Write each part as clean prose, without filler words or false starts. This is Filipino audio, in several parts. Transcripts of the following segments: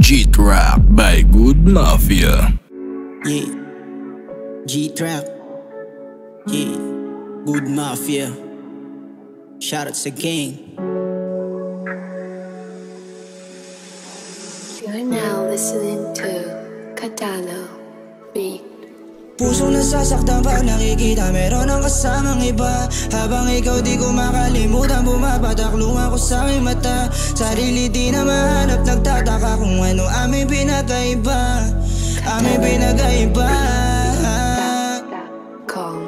G-Trap by Good Mafia. Yeah, G-Trap. Yeah, Good Mafia. Shout out to gang. You're now listening to Katalo Beat. Puso nasasaktan pag nakikita meron ang kasamang iba. Habang ikaw di ko makalimutan, bumapatakluhan ko sa aking mata. Sarili di na mahanap, nagtataka kung ano aming pinagkaiba. Aming pinagkaiba.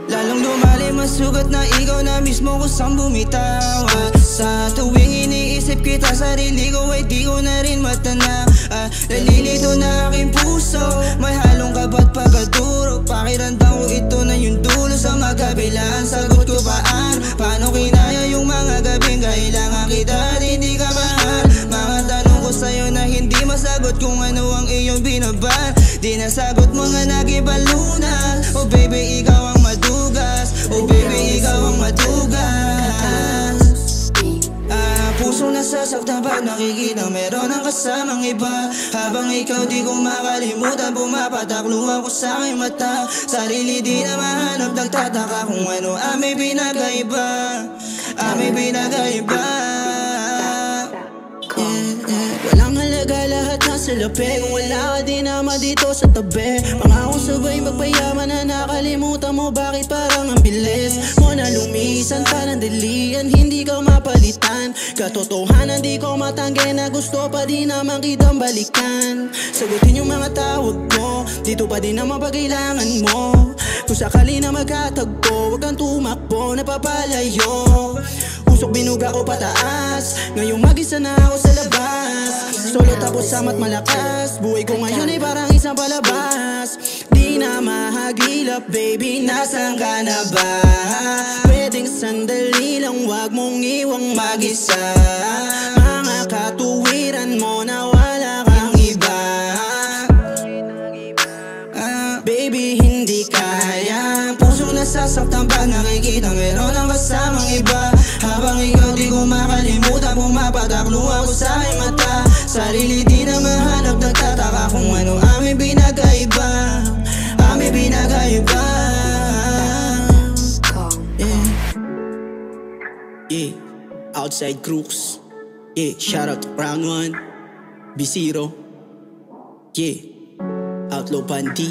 Lalong lumalim ang sugat na ikaw na mismo kusang bumitawa. Sa tuwing iniisip kita, sarili ko ay di ko na rin matanaw. Nalilito na aking puso, may halong kapat pagkaduro. Pakiramdam ko ito na yung dulo sa magkabilaan. Sagot ko paano kinaya yung mga gabing kailangan kita at hindi ka mahal. Mga tanong ko sa'yo na hindi masagot kung ano ang iyong binaban. Di nasagot mga nagibalunan. Oh baby, ikaw ang madugas. Oh baby, ikaw ang madugas. Puso nasasaktan pag nakikita meron ang kasamang iba. Habang ikaw di ko makalimutan, bumapatakluhan ko sa aking mata. Sarili di na mahanap, nagtataka kung ano aming pinagkaiba. Aming pinagkaiba. Walang halaga, lahat nasa labi. Kung wala ka di naman dito sa tabi. Pangakong sabay magpayaman na nakalimutan mo. Bakit parang ang bilis mo na lumisan pa ng dalian, hindi ka mapalitan. Katotohanan di ko matanggi na gusto pa di naman kitang balikan. Sagutin yung mga tawag mo, dito pa din naman pagkailangan mo. Kung sakali na magkatagpo, huwag kang tumakbo, napapalayo. Usok binuga ko pataas, ngayong mag-isa na ako sa labas. Solo tapos samat malakas, buhay ko ngayon ay parang isang palabas. Di na mahagilap baby, nasan ka na ba? Pwedeng sandali lang, wag mong iwang mag-isa. Mga katuwiran mo na wala kang iba. Baby, hindi kaya. Puso nasasaktan pag nakikita meron ang kasamang iba. Habang ikaw di ko makalimutan, bumapatakluhan ko sa aking mata. Sarili di na mahanap, nagtataka kung ano aming pinagkaiba. Aming pinagkaiba. Yeah, outside crooks. Yeah, shout out to Round 1, B0. Yeah, Outlaw Bandi.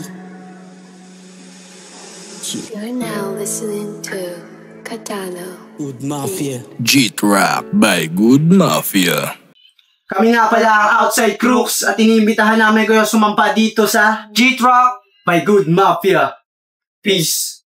You're now listening to Katalo Good Mafia. G-Trap by Good Mafia. Kami nga pala ang Outside Crooks at iniimbitahan namin kayo sumampa dito sa G-Trap by Good Mafia. Peace!